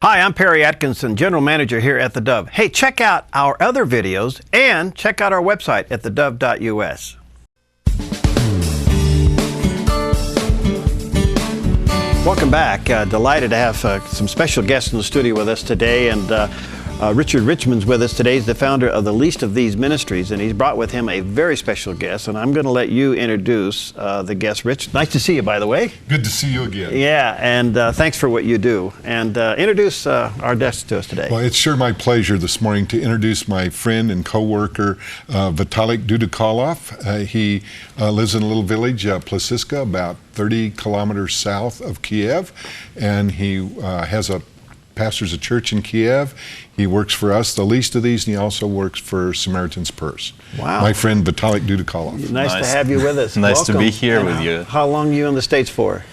Hi, I'm Perry Atkinson, General Manager here at theDove. Hey, check out our other videos and check out our website at thedove.us. Welcome back. Delighted to have some special guests in the studio with us today. And Richard Richmond's with us today. He's the founder of the Least of These Ministries, and he's brought with him a very special guest. And I'm going to let you introduce the guest. Rich, nice to see you, by the way. Good to see you again. Yeah, and thanks for what you do. And introduce our guest to us today. Well, it's sure my pleasure this morning to introduce my friend and co-worker, Vitaly Dudukaloff. He lives in a little village, Plasiska, about 30 kilometers south of Kiev, and he pastors a church in Kiev. He works for us, the Least of These, and he also works for Samaritan's Purse. Wow. My friend Vitaly Dudukaloff. Nice to have you with us. Nice Welcome. to be here with you. How long are you in the States for?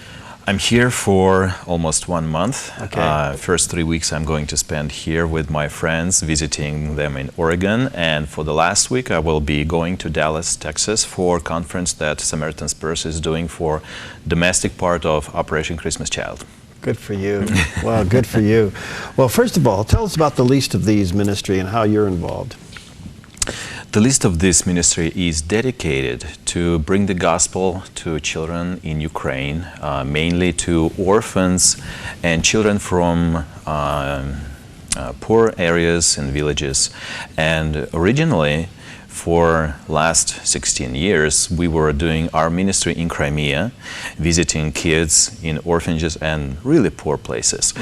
I'm here for almost 1 month. Okay. First 3 weeks I'm going to spend here with my friends, visiting them in Oregon. And for the last week I will be going to Dallas, Texas for a conference that Samaritan's Purse is doing for domestic part of Operation Christmas Child. Good for you. Well, good for you. Well, first of all, tell us about the Least of These ministry and how you're involved. The Least of This ministry is dedicated to bring the gospel to children in Ukraine, mainly to orphans and children from poor areas and villages. And originally, for last 16 years, we were doing our ministry in Crimea, visiting kids in orphanages and really poor places,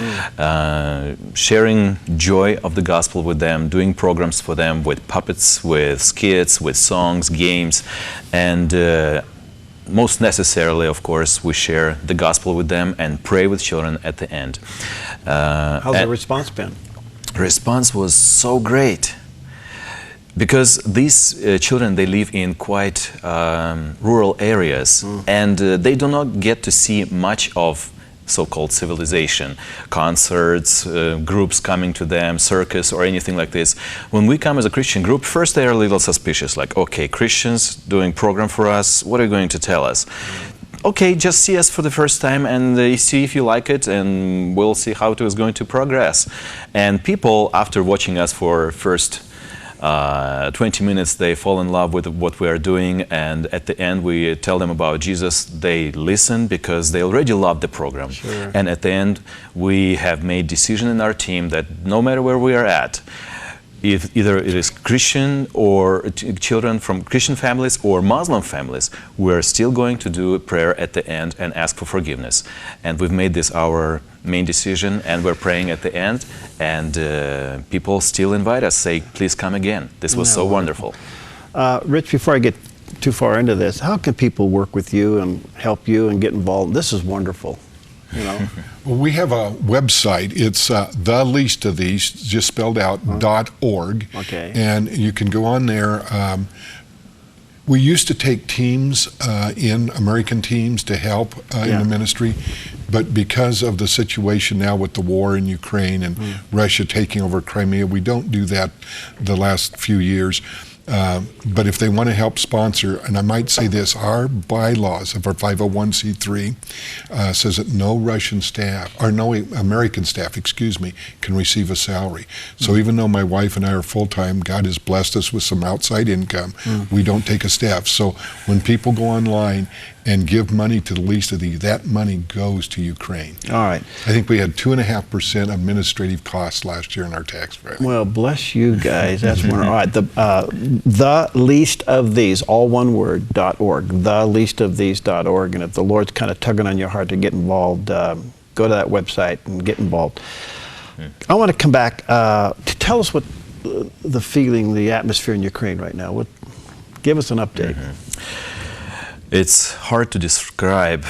sharing joy of the gospel with them, doing programs for them with puppets, with skits, with songs, games, and most necessarily, of course, we share the gospel with them and pray with children at the end. How's the response been? Response was so great. Because these children, they live in quite rural areas, and they do not get to see much of so-called civilization, concerts, groups coming to them, circus or anything like this. When we come as a Christian group, first they are a little suspicious, like, okay, Christians doing program for us, what are you going to tell us? Okay, just see us for the first time and see if you like it, and we'll see how it is going to progress. And people, after watching us for first 20 minutes, they fall in love with what we are doing, and at the end we tell them about Jesus. They listen because they already love the program. Sure. And at the end we have made decision in our team that no matter where we are at, if either it is Christian or children from Christian families or Muslim families, we're still going to do a prayer at the end and ask for forgiveness. And we've made this our main decision, and we're praying at the end, and people still invite us, say, please come again. This was so wonderful. Rich, before I get too far into this, how can people work with you and help you and get involved? This is wonderful. You know? Well, we have a website. It's the Least of These, just spelled out, .org. Okay. And you can go on there. We used to take teams American teams to help in the ministry, but because of the situation now with the war in Ukraine and Russia taking over Crimea, we don't do that the last few years. But if they want to help sponsor, and I might say this, our bylaws of our 501c3 says that no Russian staff, or no American staff, excuse me, can receive a salary. So even though my wife and I are full-time, God has blessed us with some outside income, we don't take a staff. So when people go online and give money to the Least of These, that money goes to Ukraine. All right. I think we had 2.5% administrative costs last year in our tax filing. Well, bless you guys. That's wonderful. All right. The Least of These, all one word, .org. TheLeastOfThese.org. And if the Lord's kind of tugging on your heart to get involved, go to that website and get involved. I want to come back to tell us what the feeling, the atmosphere in Ukraine right now. Give us an update. It's hard to describe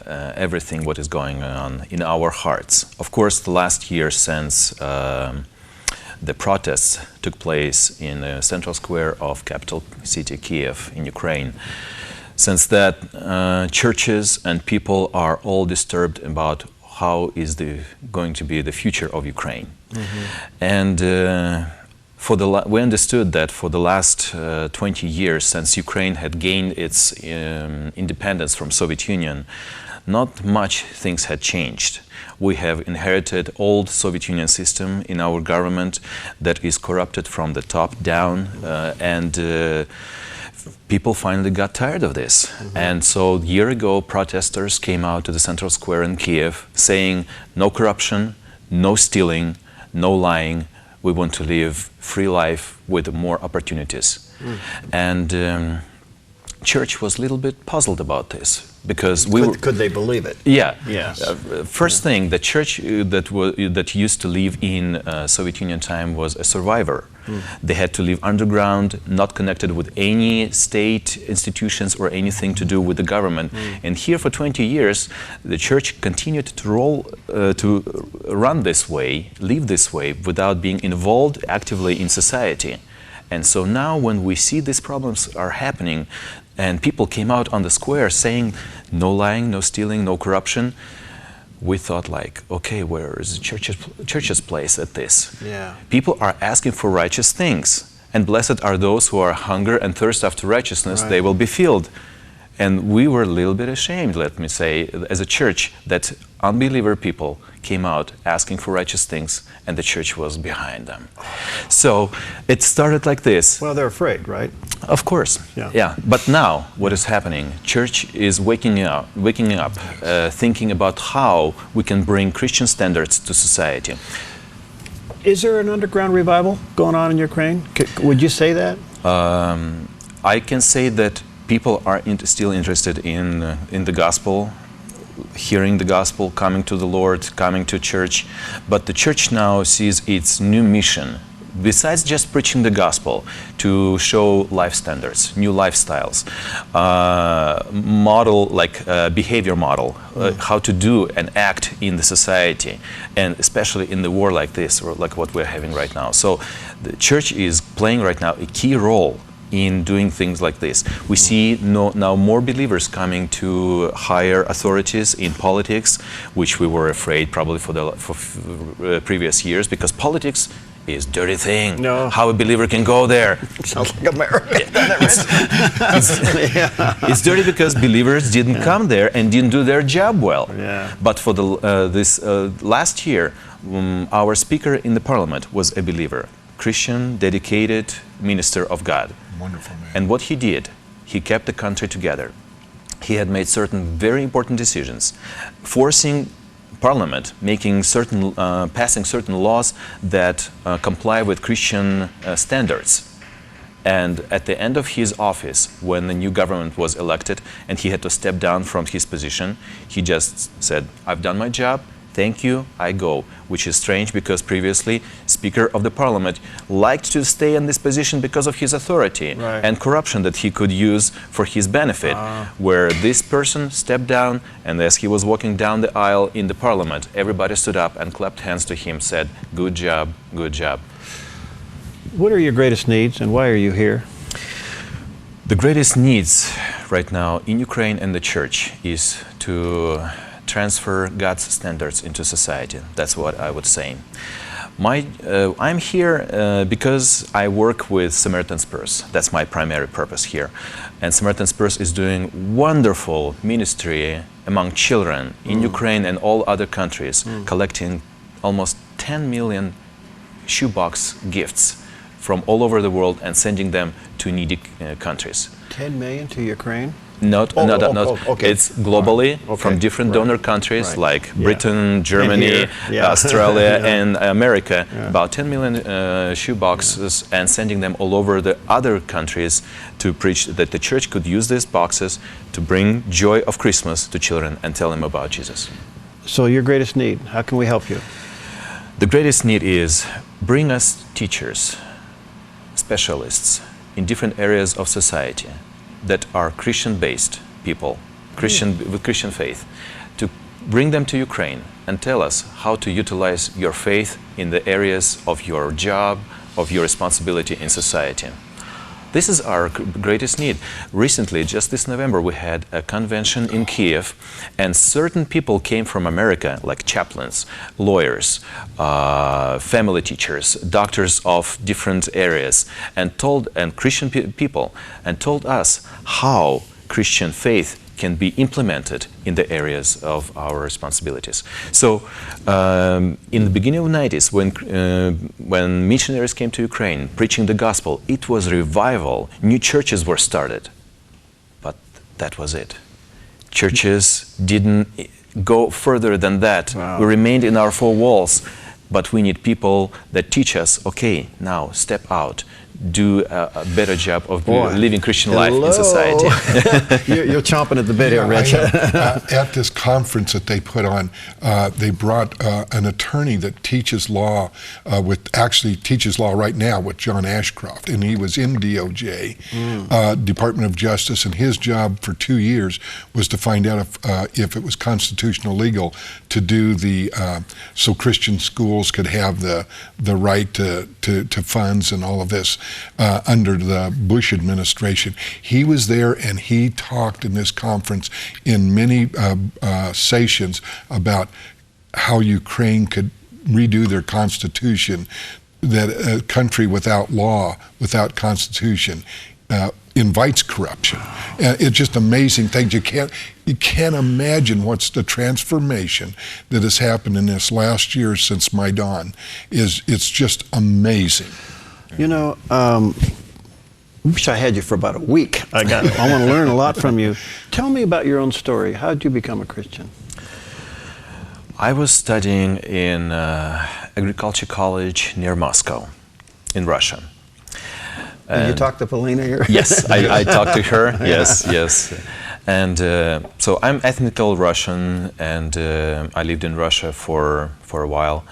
everything what is going on in our hearts. Of course, the last year since the protests took place in the central square of capital city Kiev in Ukraine, since that churches and people are all disturbed about how is going to be the future of Ukraine. And we understood that for the last 20 years, since Ukraine had gained its independence from Soviet Union, not much things had changed. We have inherited old Soviet Union system in our government that is corrupted from the top down, and people finally got tired of this. And so a year ago, protesters came out to the central square in Kiev saying, no corruption, no stealing, no lying. We want to live free life with more opportunities. And church was a little bit puzzled about this, because could they believe it? Yeah. Yes. First thing, the church that used to live in Soviet Union time was a survivor. They had to live underground, not connected with any state institutions or anything to do with the government. And here for 20 years, the church continued to run this way, live this way, without being involved actively in society. And so now when we see these problems are happening, and people came out on the square saying, no lying, no stealing, no corruption, we thought like, okay, where is the church's place at this? Yeah. People are asking for righteous things, and blessed are those who are hunger and thirst after righteousness, they will be filled. And we were a little bit ashamed, let me say, as a church, that unbeliever people came out asking for righteous things, and the church was behind them. So it started like this. Well, they're afraid, right? Of course, yeah. But now, what is happening? Church is waking up, thinking about how we can bring Christian standards to society. Is there an underground revival going on in Ukraine? Would you say that? I can say that people are still interested in the gospel, hearing the gospel, coming to the Lord, coming to church. But the church now sees its new mission, besides just preaching the gospel, to show life standards, new lifestyles, model, like behavior model, how to do and act in the society, and especially in the war like this, or like what we're having right now. So the church is playing right now a key role in doing things like this. We see now more believers coming to higher authorities in politics, which we were afraid probably for previous years, because politics is dirty thing. No. How a believer can go there? Sounds like America. It's dirty because believers didn't come there and didn't do their job well. Yeah. But for this last year, our speaker in the parliament was a believer, Christian, dedicated minister of God. Wonderful man. And what he did, he kept the country together. He had made certain very important decisions, forcing Parliament, making certain, passing certain laws that comply with Christian standards. And at the end of his office, when the new government was elected and he had to step down from his position, he just said, "I've done my job. Thank you, I go," which is strange because previously Speaker of the Parliament liked to stay in this position because of his authority and corruption that he could use for his benefit, where this person stepped down, and as he was walking down the aisle in the Parliament, everybody stood up and clapped hands to him, said, "Good job, good job." What are your greatest needs, and why are you here? The greatest needs right now in Ukraine and the church is to transfer God's standards into society. That's what I would say. I'm here because I work with Samaritan's Purse. That's my primary purpose here. And Samaritan's Purse is doing wonderful ministry among children in Ukraine and all other countries, collecting almost 10 million shoebox gifts from all over the world and sending them to needy countries. 10 million to Ukraine? Not. Okay. It's globally from different donor countries like Britain, Germany, Australia, and America. About 10 million shoeboxes, and sending them all over the other countries to preach that the church could use these boxes to bring joy of Christmas to children and tell them about Jesus. So your greatest need, how can we help you? The greatest need is bring us teachers, specialists in different areas of society that are Christian-based people, with Christian faith, to bring them to Ukraine and tell us how to utilize your faith in the areas of your job, of your responsibility in society. This is our greatest need. Recently, just this November, we had a convention in Kiev, and certain people came from America, like chaplains, lawyers, family teachers, doctors of different areas, and Christian people, and told us how Christian faith can be implemented in the areas of our responsibilities. So in the beginning of the 90s, when missionaries came to Ukraine preaching the gospel, it was revival. New churches were started. But that was it. Churches didn't go further than that. Wow. We remained in our four walls. But we need people that teach us, okay, now step out, do a better job of living Christian life in society. You're chomping at the bit here, Rich. At this conference that they put on, they brought an attorney that teaches law, teaches law right now with John Ashcroft, and he was in DOJ, Department of Justice, and his job for 2 years was to find out if it was constitutional legal to do so Christian schools could have the right to funds and all of this. Under the Bush administration. He was there and he talked in this conference in many sessions about how Ukraine could redo their constitution, that a country without law, without constitution, invites corruption. It's just amazing things. You can't imagine what's the transformation that has happened in this last year since Maidan. It's just amazing. You know, I wish I had you for about a week. I want to learn a lot from you. Tell me about your own story. How did you become a Christian? I was studying in agriculture college near Moscow, in Russia. Did you talk to Polina here? Yes, I talked to her. Yes. And so I'm ethnical Russian, and I lived in Russia for a while,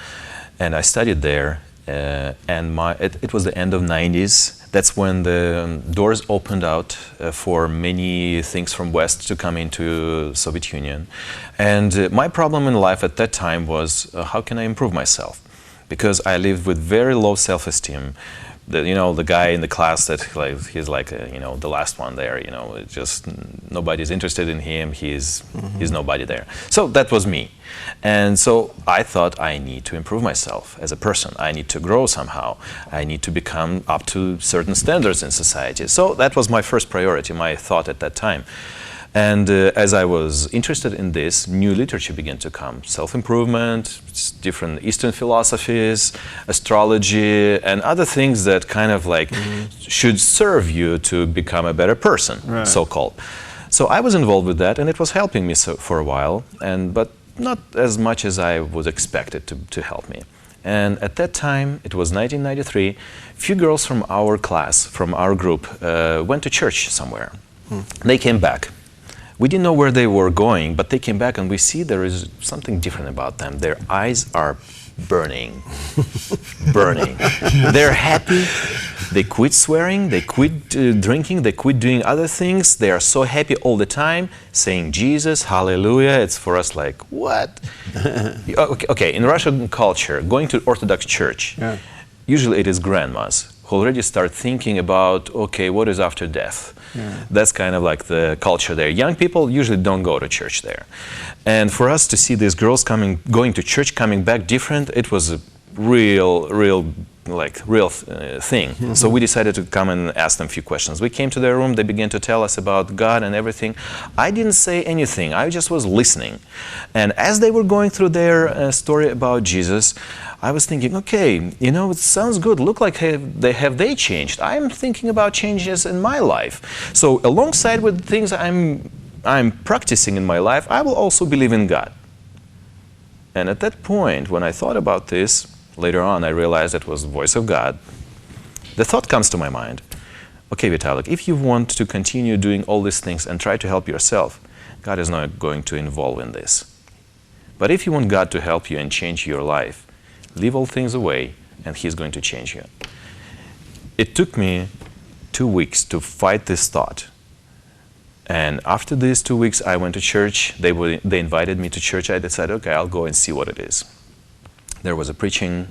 and I studied there. And it was the end of 90s. That's when the doors opened out for many things from West to come into Soviet Union. And my problem in life at that time was how can I improve myself? Because I lived with very low self-esteem. The guy in the class that he's like the last one there. Just nobody's interested in him. He's nobody there. So that was me, and so I thought I need to improve myself as a person. I need to grow somehow. I need to become up to certain standards in society. So that was my first priority, my thought at that time. And as I was interested in this, new literature began to come. Self-improvement, different Eastern philosophies, astrology, and other things that kind of should serve you to become a better person, right, so-called. So I was involved with that, and it was helping me for a while, but not as much as I would expect it to help me. And at that time, it was 1993, a few girls from our class, from our group, went to church somewhere. They came back. We didn't know where they were going, but they came back and we see there is something different about them. Their eyes are burning, burning. They're happy. They quit swearing, they quit drinking, they quit doing other things. They are so happy all the time, saying Jesus, hallelujah. It's for us like, what? Okay, in Russian culture, going to Orthodox church, usually it is grandmas who already start thinking about, okay, what is after death? That's kind of like the culture there. Young people usually don't go to church there. And for us to see these girls going to church, coming back different, it was a real thing. So we decided to come and ask them a few questions. We came to their room, they began to tell us about God and everything. I didn't say anything, I just was listening. And as they were going through their story about Jesus, I was thinking, okay, it sounds good. Look like have they changed? I'm thinking about changes in my life. So alongside with things I'm practicing in my life, I will also believe in God. And at that point, when I thought about this, later on I realized it was the voice of God. The thought comes to my mind, okay, Vitaly, if you want to continue doing all these things and try to help yourself, God is not going to involve in this. But if you want God to help you and change your life, leave all things away, and He's going to change you. It took me 2 weeks to fight this thought. And after these 2 weeks, I went to church. They invited me to church. I decided, okay, I'll go and see what it is. There was a preaching.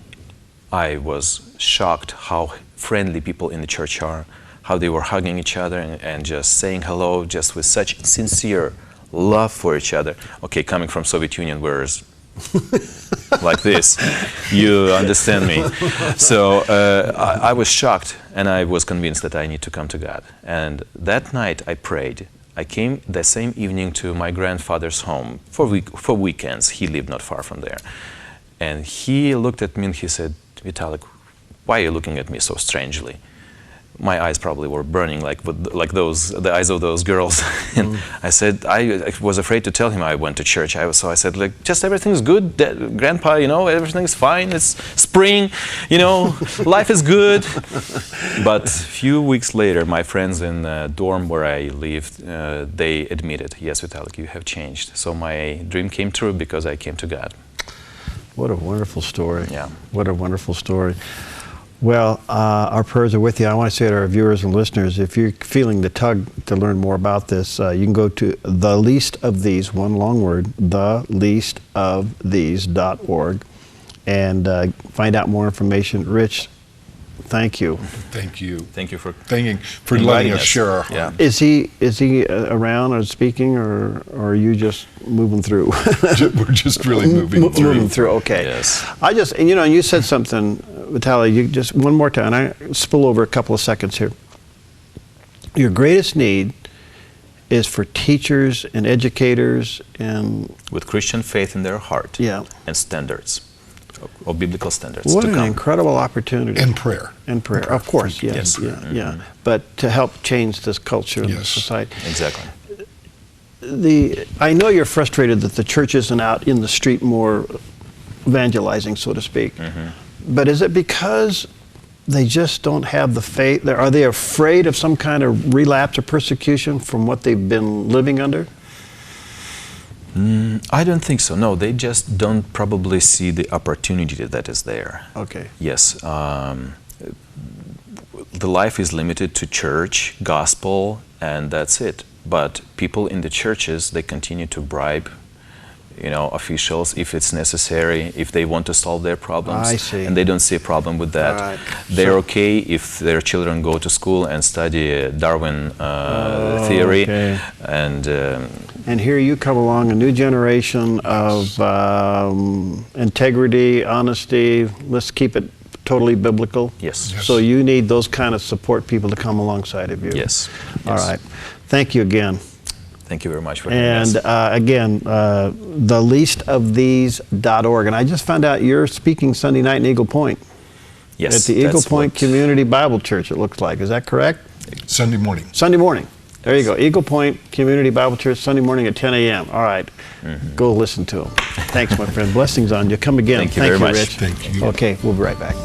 I was shocked how friendly people in the church are, how they were hugging each other and just saying hello, just with such sincere love for each other. Okay, coming from Soviet Union, whereas like this, you understand me. So I was shocked, and I was convinced that I need to come to God. And that night I prayed. I came the same evening to my grandfather's home for weekends. He lived not far from there. And he looked at me and he said, Vitaly, why are you looking at me so strangely? My eyes probably were burning like the eyes of those girls. And I said, I was afraid to tell him I went to church. So I said, like, just everything's good, Grandpa, you know, everything's fine. It's spring, you know, life is good. But a few weeks later, my friends in the dorm where I lived, they admitted, yes, Vitaly, you have changed. So my dream came true because I came to God. What a wonderful story. Yeah. What a wonderful story. Well, our prayers are with you. I want to say to our viewers and listeners, if you're feeling the tug to learn more about this, you can go to The Least of These, one long word, theleastofthese.org, and find out more information. Rich, thank you. Thank you. Thank you for letting us share our heart. Yeah. Is he around or speaking, or are you just moving through? We're just really moving through. Moving through, okay. Yes. I just, and you know, you said something, Vitaly, you just, one more time, and I spill over a couple of seconds here. Your greatest need is for teachers and educators and... With Christian faith in their heart. Yeah. And standards, or biblical standards. What to an come. incredible opportunity. And prayer. And prayer, of course, yes. Yes. Yeah. But to help change this culture and Yes. society. Exactly. I know you're frustrated that the church isn't out in the street more evangelizing, so to speak. But is it because they just don't have the faith? Are they afraid of some kind of relapse or persecution from what they've been living under? I don't think so. No, they just don't probably see the opportunity that is there. Okay. Yes. The life is limited to church, gospel, and that's it. But people in the churches, they continue to bribe, you know, officials if it's necessary, if they want to solve their problems. I see. And they don't see a problem with that. All right. They're okay if their children go to school and study Darwin theory. Okay. And here you come along, a new generation of integrity, honesty. Let's keep it totally biblical. yes. So you need those kind of support people to come alongside of you. Yes. All Yes. right. Thank you again. Thank you very much for having us. And again, theleastofthese.org. And I just found out you're speaking Sunday night in Eagle Point. Yes, At the Eagle that's Point what- Community Bible Church, it looks like. Is that correct? Sunday morning. Sunday morning. There you go. Eagle Point Community Bible Church, Sunday morning at 10 a.m. All right. Go listen to them. Thanks, my friend. Blessings on you. Come again. Thank you very much. Rich. Thank you. Okay, we'll be right back.